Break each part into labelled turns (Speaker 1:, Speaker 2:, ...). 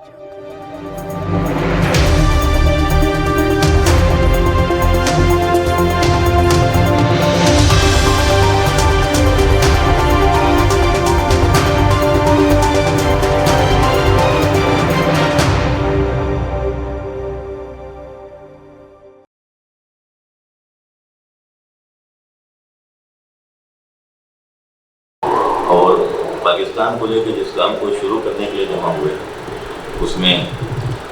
Speaker 1: और पाकिस्तान को लेकर जिस काम को शुरू करने के लिए जमा हुए उसमें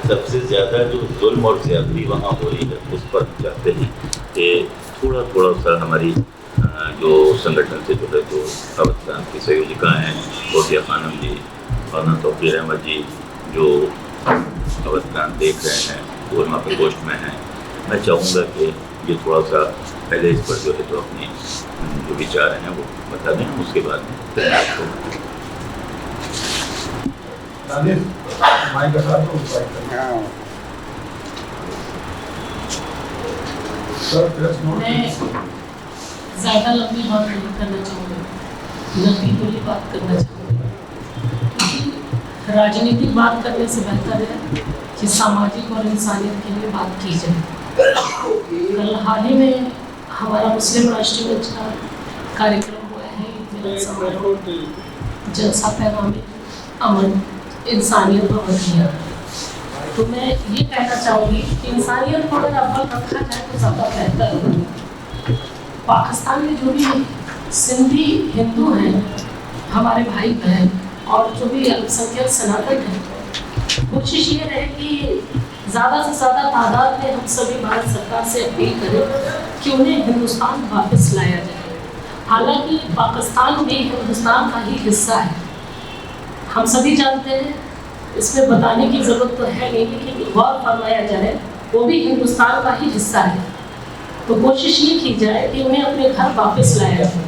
Speaker 1: सबसे ज़्यादा जो जुल्म और ज़्यादती वहाँ हो रही है उस पर चाहते हैं कि थोड़ा सा हमारी जो संगठन से जुड़े जो पाकिस्तान की संयोजिका हैं फौजिया खानम जी और तौकीर अहमद जी जो पाकिस्तान देख रहे हैं वो वहाँ पर गोश्त में हैं, मैं चाहूँगा कि ये थोड़ा सा पहले इस पर जो है तो अपने जो विचार हैं वो बता दें, उसके बाद फिर आपको
Speaker 2: मैं ज़्यादा लंबी बात नहीं करना चाहूँगी, नतीजों बात करना चाहूँगी। राजनीतिक बात करने से बेहतर है कि सामाजिक और इंसानियत के लिए बात की जाए। कल हाल ही में हमारा मुस्लिम राष्ट्रीय मंच का कार्यक्रम हुआ है, मिलन समारोह, जलसा पैगाम अमन इंसानियत और वतनियत। तो मैं ये कहना चाहूँगी कि इंसानियत को अगर अव्वल रखा जाए तो ज़्यादा बेहतर होगा। पाकिस्तान में जो भी सिंधी हिंदू हैं, हमारे भाई बहन, और जो भी अल्पसंख्यक सनातन हैं, कोशिश ये रहे कि ज़्यादा से ज़्यादा तादाद में हम सभी भारत सरकार से अपील करें कि उन्हें हिंदुस्तान वापस लाया जाए। हालांकि पाकिस्तान भी हिंदुस्तान का ही हिस्सा है, हम सभी जानते हैं, इसमें बताने की ज़रूरत तो है नहीं, लेकिन गौर फरमाया जाए वो भी हिंदुस्तान का ही हिस्सा है। तो कोशिश ये की जाए कि उन्हें अपने घर वापस लाया जाए।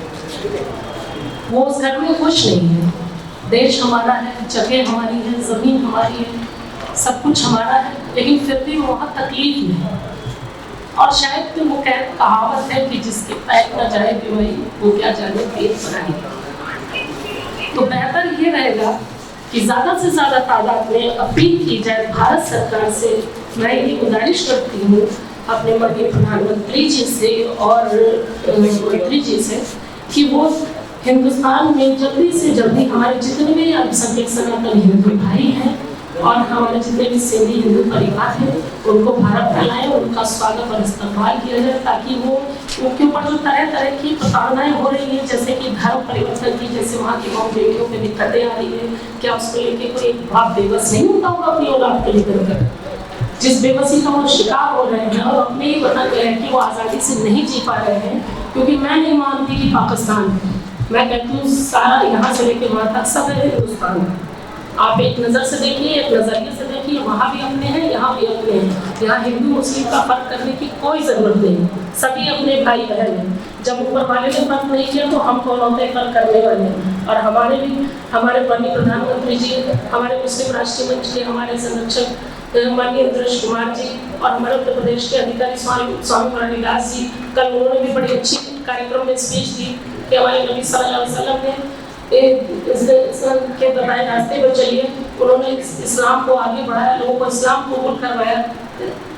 Speaker 2: वो उस घर में खुश नहीं है, देश हमारा है, जगह हमारी है, ज़मीन हमारी है, सब कुछ हमारा है, लेकिन फिर भी वहाँ तकलीफ में है। और शायद तो वो कहावत है कि जिसके पैर न जाए कि वही वो क्या जाने पेट बनाए। तो बेहतर ये रहेगा कि ज़्यादा से ज़्यादा तादाद में अपील की जाए भारत सरकार से। मैं ये गुजारिश करती हूँ अपने माननीय प्रधानमंत्री जी से और मंत्री जी से कि वो हिंदुस्तान में जल्दी से जल्दी हमारे जितने भी अल्पसंख्यक सनातन हिंदू भाई हैं और हमारे जितने भी सिंधी हिंदू परिवार हैं उनको भारत में लाएं, उनका स्वागत और इस्तकबाल किया जाए, ताकि वो उनके ऊपर जो तरह तरह की प्रताड़नाएं हो रही हैं, जैसे कि धर्म परिवर्तन की, जैसे वहाँ की गाँव बेटियों पे दिक्कतें आ रही है, क्या उसको लेके कोई बाप बेबस नहीं होता होगा अपनी औलाद को लेकर? जिस बेबसी का वो शिकार हो रहे हैं और अपने ही वतन कि वो आज़ादी से नहीं जी पा रहे हैं, क्योंकि मैं नहीं मानती कि पाकिस्तान, मैं कहती हूँ सारा यहाँ से लेकर वहाँ तक सब है हिंदुस्तान है। आप एक नज़र से देखिए, एक नज़रिए से देखिए, वहाँ भी अपने हैं, यहाँ भी अपने हैं। यहाँ हिंदू मुस्लिम का फर्क करने की कोई ज़रूरत नहीं, सभी अपने भाई बहन हैं। जब ऊपर वाले ने फर्क नहीं किया तो हम कौन होते फर्क करने वाले हैं? और हमारे भी, हमारे माननीय प्रधानमंत्री जी, हमारे मुस्लिम राष्ट्रीय मंच के हमारे संरक्षक माननीय इंद्रेश कुमार जी और हमारे उत्तर प्रदेश के अधिकारी स्वामी मुरारीदास जी, कल उन्होंने भी बड़ी अच्छी कार्यक्रम में स्पीच दी कि हमारे नबी सल्लल्लाहु अलैहि वसल्लम ने इस्लाम के बताए रास्ते पर चलिए। उन्होंने इस्लाम को आगे बढ़ाया, लोगों को इस्लाम कबूल करवाया,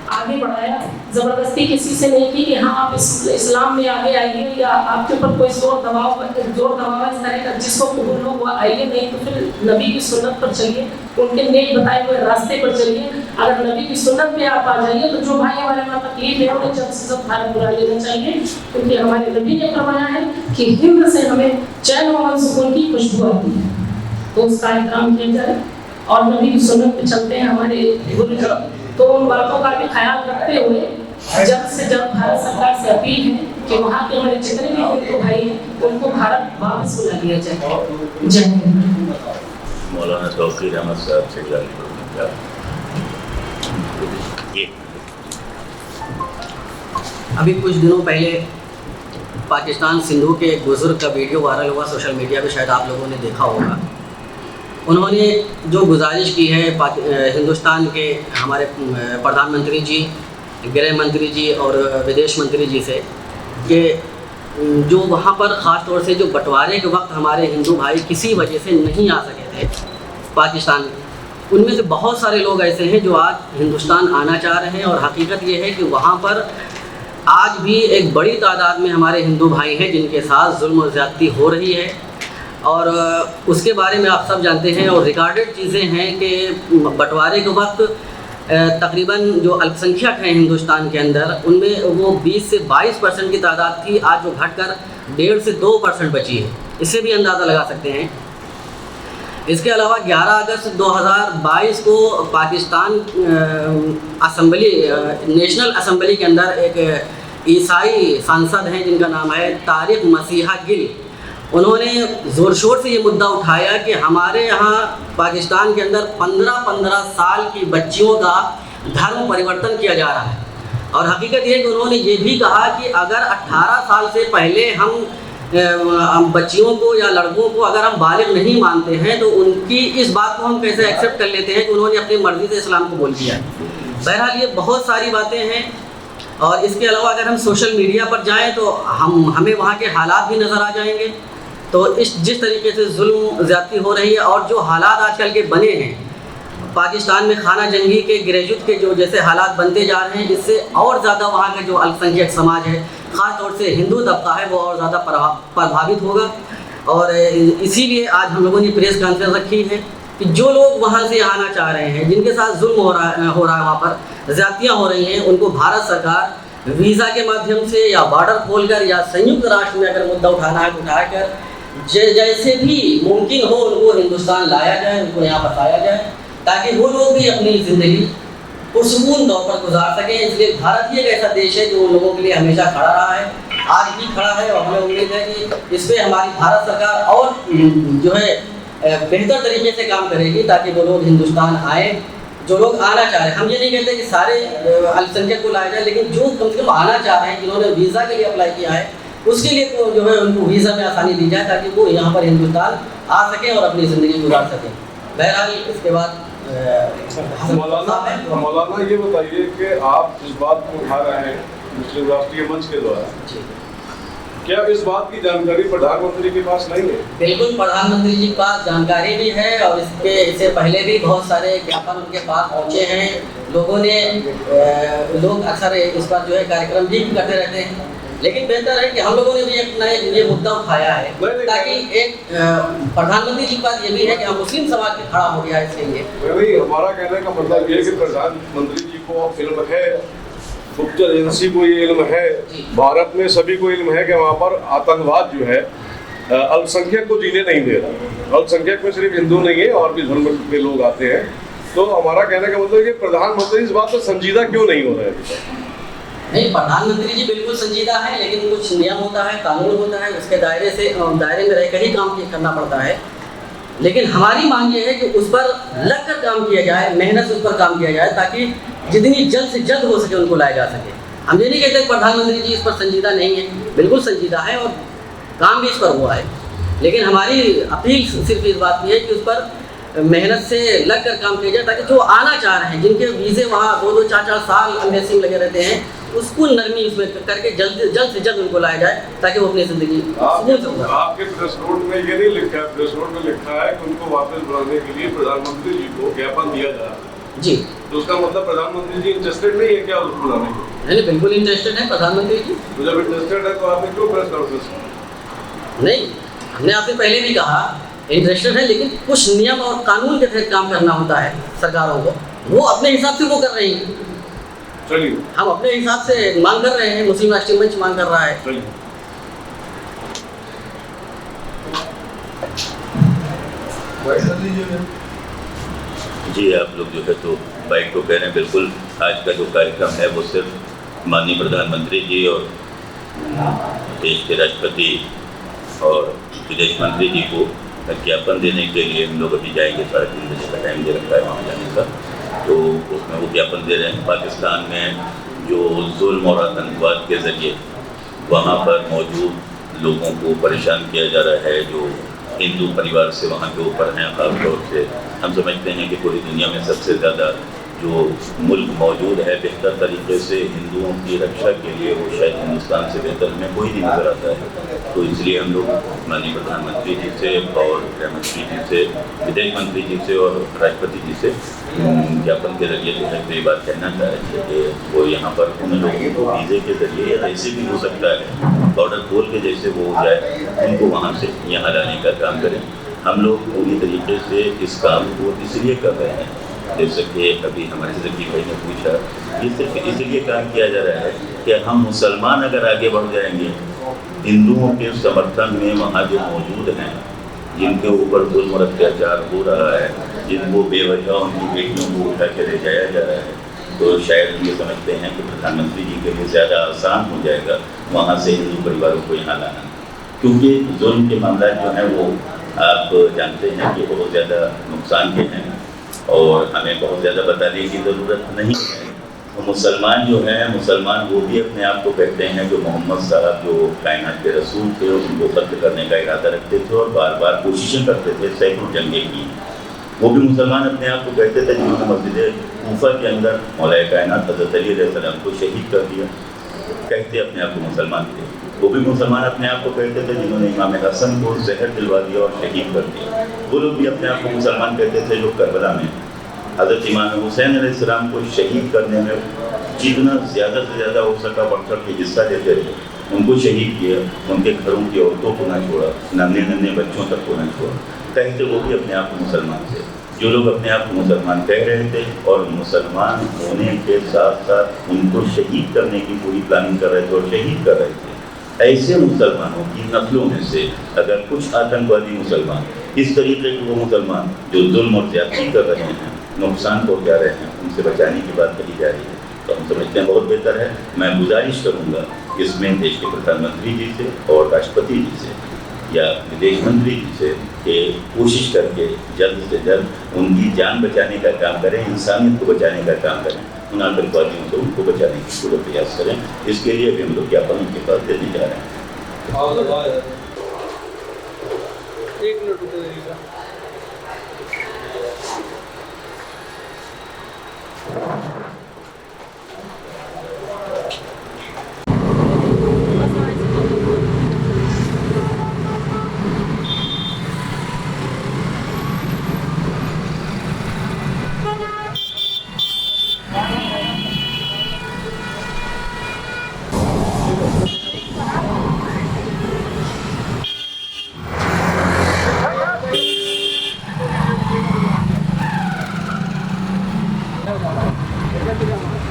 Speaker 2: आगे बढ़ाया, ज़बरदस्ती किसी से नहीं की कि हाँ आप इस्लाम में आगे आइए, या आपके ऊपर कोई जोर दबाव इस तरह का जिसको कबूल हो वो आइए, नहीं तो फिर नबी की सुन्नत पर चलिए, उनके नेक बताए हुए रास्ते पर चलिए। अगर नबी की सुन्नत पे आप आ जाइए तो जो भाई हमारे वहाँ तकलीफ है उन्हें जल्द से जल्द भारत बुला लेना चाहिए, क्योंकि हमारे नबी ने फरमाया है कि हिंद से हमें चैन और सुकून की खुशबू आती है, तो उसका एहतराम किया जाए और नबी की सुन्नत पे चलते हैं हमारे गुरु। तो उन बातों का भी ख्याल रखते हुए जल्द से जल्द भारत सरकार से अपील है कि वहाँ के हमारे जितने भी हिंदू भाई हैं उनको भारत वापस बुला लिया जाए। जय हिंद।
Speaker 1: मौलाना तौकीर अहमद साहब से
Speaker 3: अभी कुछ दिनों पहले पाकिस्तान सिंधु के एक बुजुर्ग का वीडियो वायरल हुआ सोशल मीडिया पे, शायद आप लोगों ने देखा होगा। उन्होंने जो गुजारिश की है हिंदुस्तान के हमारे प्रधानमंत्री जी, गृह मंत्री जी और विदेश मंत्री जी से कि जो वहाँ पर ख़ास तौर से जो बंटवारे के वक्त हमारे हिंदू भाई किसी वजह से नहीं आ सके थे पाकिस्तान, उनमें से बहुत सारे लोग ऐसे हैं जो आज हिंदुस्तान आना चाह रहे हैं, और हकीकत ये है कि वहाँ पर आज भी एक बड़ी तादाद में हमारे हिंदू भाई हैं जिनके साथ जुल्म और ज़्यादती हो रही है, और उसके बारे में आप सब जानते हैं। और रिकॉर्डेड चीज़ें हैं कि बंटवारे के वक्त तकरीबन जो अल्पसंख्यक हैं हिंदुस्तान के अंदर, उनमें वो 20 से 22% की तादाद थी, आज वो घटकर 1.5 से 2% बची है। इससे भी अंदाज़ा लगा सकते हैं। इसके अलावा 11 अगस्त 2022 को पाकिस्तान असम्बली नेशनल असम्बली के अंदर एक ईसाई सांसद हैं जिनका नाम है तारिक मसीहा गिल, उन्होंने ज़ोर शोर से ये मुद्दा उठाया कि हमारे यहाँ पाकिस्तान के अंदर 15-15 साल की बच्चियों का धर्म परिवर्तन किया जा रहा है। और हकीकत ये है कि उन्होंने ये भी कहा कि अगर 18 साल से पहले हम बच्चियों को या लड़कों को अगर हम बालिग नहीं मानते हैं तो उनकी इस बात को हम कैसे एक्सेप्ट कर लेते हैं कि उन्होंने अपनी मर्ज़ी से इस्लाम को बोल दिया है। बहरहाल ये बहुत सारी बातें हैं। और इसके अलावा अगर हम सोशल मीडिया पर जाएं तो हमें वहाँ के हालात भी नज़र आ जाएंगे। तो जिस तरीके से जुल्म ज़्यादती हो रही है और जो हालात आजकल के बने हैं पाकिस्तान में, खाना जंगी के गिरजुत के जो जैसे हालात बनते जा रहे हैं, इससे और ज़्यादा वहाँ का जो अल्पसंख्यक समाज है, ख़ास तौर से हिंदू तबका है, वो और ज़्यादा प्रभावित होगा। और इसीलिए आज हम लोगों ने प्रेस कॉन्फ्रेंस रखी है कि जो लोग वहाँ से आना चाह रहे हैं, जिनके साथ जुल्म हो रहा है वहाँ पर ज़्यादतियाँ हो रही हैं, उनको भारत सरकार वीज़ा के माध्यम से या बॉर्डर खोलकर या संयुक्त राष्ट्र में अगर मुद्दा उठाना है तो उठाकर जैसे भी मुमकिन हो उनको हिंदुस्तान लाया जाए, उनको यहाँ बसाया जाए, ताकि वो लोग भी अपनी ज़िंदगी पुरसुकून तौर पर गुजार सकें। इसलिए भारत ही एक ऐसा देश है जो उन लोगों के लिए हमेशा खड़ा रहा है, आज भी खड़ा है, और हमें उम्मीद है कि इस पर हमारी भारत सरकार और जो है बेहतर तरीके से काम करेगी ताकि वो लोग हिंदुस्तान आए, जो लोग आना चाह रहे हैं। हम ये नहीं कहते कि सारे अल्पसंख्यक को लाया जाए, लेकिन जो कम से कम आना चाह रहे हैं, जिन्होंने वीज़ा के लिए अप्लाई किया है, उसके लिए तो जो है उनको वीज़ा में आसानी दी जाए ताकि वो यहाँ पर हिंदुस्तान आ सकें और अपनी ज़िंदगी गुजार सकें। बहरहाल इसके बाद
Speaker 4: मौलाना ये बताइए कि आप इस बात को उठा रहे हैं मुस्लिम राष्ट्रीय मंच के द्वारा, क्या इस बात की जानकारी प्रधानमंत्री के पास नहीं है?
Speaker 3: बिल्कुल, प्रधानमंत्री जी के पास जानकारी भी है, और इससे पहले भी बहुत सारे ज्ञापन उनके पास पहुँचे हैं। लोग अक्सर इस पर जो है कार्यक्रम भी करते रहते हैं, लेकिन बेहतर है कि हम लोगों ने भी एक नया ये मुद्दा उठाया है ताकि एक प्रधानमंत्री जी के पास ये भी है कि हम मुस्लिम समाज के खड़ा हो गया है। इसलिए
Speaker 4: नहीं, हमारा कहने का मतलब ये है कि प्रधानमंत्री जी को इल्म है, गुप्त एजेंसी को ये इल्म है, भारत में सभी को इल्म है कि वहाँ पर आतंकवाद जो है अल्पसंख्यक को जीने नहीं दे रहा। अल्पसंख्यक में सिर्फ हिंदू नहीं है और भी धर्म के लोग आते हैं। तो हमारा कहने का मतलब है कि प्रधानमंत्री इस बात पर संजीदा क्यों नहीं हो रहे हैं?
Speaker 3: नहीं, प्रधानमंत्री जी बिल्कुल संजीदा है, लेकिन कुछ नियम होता है, कानून होता है, उसके दायरे में रहकर ही काम करना पड़ता है। लेकिन हमारी मांग ये है कि उस पर लगकर काम किया जाए, मेहनत से उस पर काम किया जाए, ताकि जितनी जल्द से जल्द हो सके उनको लाया जा सके। हम ये नहीं कहते प्रधानमंत्री जी इस पर संजीदा नहीं है, बिल्कुल संजीदा है और काम भी इस पर हुआ है। लेकिन हमारी अपील सिर्फ इस बात की है कि उस पर मेहनत से लग कर काम किया जाए, ताकि जो आना चाह रहे हैं, जिनके वीज़े वहाँ 2-2, 4-4 साल एम्बेसी में लगे रहते हैं, उसको नरमी उसमें करके जल्द से जल्द उनको लाया जाए ताकि वो अपनी ज़िंदगी
Speaker 4: आपके प्रेस नोट में ये नहीं लिखा है, प्रेस नोट में लिखा है कि उनको वापस बुलाने के लिए प्रधानमंत्री जी को ज्ञापन दिया जा रहा है जी। तो उसका मतलब प्रधानमंत्री जी इंटरेस्टेड नहीं है क्या उसको बुलाने को?
Speaker 3: नहीं, बिल्कुल इंटरेस्टेड है प्रधानमंत्री जी।
Speaker 4: तो जब इंटरेस्टेड है तो आपने क्यों प्रेस कॉन्फ्रेंस?
Speaker 3: नहीं, हमने आपसे पहले भी कहा इंटरेस्टेड है, लेकिन कुछ नियम और कानून के तहत काम करना होता है सरकारों को, वो अपने हिसाब से वो कर रही हैं।
Speaker 4: चलिए,
Speaker 3: हम अपने हिसाब से मांग कर रहे हैं, मुस्लिम राष्ट्रीय मंच मांग कर रहा है।
Speaker 4: चलिए,
Speaker 1: जी आप लोग जो है तो बाइक को कह रहे हैं, बिल्कुल आज का जो कार्यक्रम है वो सिर्फ माननीय प्रधानमंत्री जी और देश के राष्ट्रपति और विदेश मंत्री जी को ज्ञापन देने के लिए हम लोग अभी जाएंगे। 3:30 बजे का टाइम दे रखा है वहाँ जाने का, तो उसमें वो ज्ञापन दे रहे हैं। पाकिस्तान में जो जुल्म और आतंकवाद के ज़रिए वहाँ पर मौजूद लोगों को परेशान किया जा रहा है, जो हिंदू परिवार से वहाँ के ऊपर हैं, ख़ास तौर से हम समझते हैं कि पूरी दुनिया में सबसे ज़्यादा जो मुल्क मौजूद है बेहतर तरीके से हिंदुओं की रक्षा के लिए, वो शायद हिंदुस्तान से बेहतर हमें कोई नहीं नज़र आता है। तो इसलिए हम लोग माननीय प्रधानमंत्री जी से और गृह मंत्री जी से, विदेश मंत्री जी से और राष्ट्रपति जी से ज्ञापन के जरिए जो है तो ये बात कहना चाह रहे थे कि वो यहाँ पर उन लोगों को वीज़े के जरिए या ऐसे भी हो सकता है बॉर्डर खोल के जैसे वो हो जाए, उनको वहाँ से यहाँ लाने का काम करें। हम लोग पूरी तरीके से इस काम को इसलिए कर रहे हैं, जैसे कि अभी हमारे जकी भाई ने पूछा, ये सिर्फ इसलिए काम किया जा रहा है कि हम मुसलमान अगर आगे बढ़ जाएंगे, हिंदुओं के समर्थन में वहाँ जो मौजूद हैं, जिनके ऊपर जुल्म और अत्याचार हो रहा है, जिनको बेवजह उनकी बेटियों को उठा के ले जाया जा रहा है, तो शायद ये समझते हैं कि प्रधानमंत्री जी के लिए ज़्यादा आसान हो जाएगा वहाँ से हिंदू परिवारों को यहाँ लाना, क्योंकि जुल्म के मामला जो हैं वो आप जानते हैं कि बहुत ज़्यादा नुकसान के हैं और हमें बहुत ज़्यादा बताने की ज़रूरत नहीं है। तो मुसलमान जो हैं, मुसलमान वो भी अपने आप को कहते हैं जो मोहम्मद साहब जो कायनात के रसूल थे उनको कत्ल करने का इरादा रखते थे और बार बार कोशिशें करते थे, सैकड़ों जंगें की। वो भी मुसलमान अपने आप को कहते थे जिन्होंने मस्जिद कूफा के अंदर मौला कायनात हज़रत अली अलैहिस्सलाम को शहीद कर दिया, कहते अपने आप को मुसलमान थे। वो भी मुसलमान अपने आप को कहते थे जिन्होंने इमाम हसन को जहर दिलवा दिया और शहीद कर दिया। वो लोग भी अपने आप को मुसलमान कहते थे जो करबला में हज़रत इमाम हुसैन अलैहिस्सलाम को शहीद करने में जितना ज़्यादा से ज़्यादा हो सका बढ़ चढ़ के हिस्सा लेते थे, उनको शहीद किया, उनके घरों की औरतों को ना छोड़ा, नन्हे नन्हे बच्चों तक को ना छोड़ा, कहते वो भी अपने आप को मुसलमान थे। जो लोग अपने आप को मुसलमान कह रहे थे और मुसलमान होने के साथ साथ उनको शहीद करने की पूरी प्लानिंग कर रहे थे और शहीद कर रहे थे, ऐसे मुसलमानों की नस्लों में से अगर कुछ आतंकवादी मुसलमान इस तरीके के वो मुसलमान जो जुल्म और ज्यादती कर रहे हैं, नुकसान पहुँचा रहे हैं, उनसे बचाने की बात कही जा रही है, तो हम समझते हैं बहुत बेहतर है। मैं गुजारिश करूँगा इसमें देश के प्रधानमंत्री जी से और राष्ट्रपति जी से या विदेश मंत्री जी से कि कोशिश करके जल्द से जल्द उनकी जान बचाने का काम करें, इंसानियत को बचाने का काम करें, उन आतंकवादियों से उनको बचाने की पूरा प्रयास करें। इसके लिए भी हम लोग ज्ञापन उनके पास देने जा रहे हैं।
Speaker 5: एक मिनट रुक जाइएगा।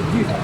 Speaker 5: जी सर।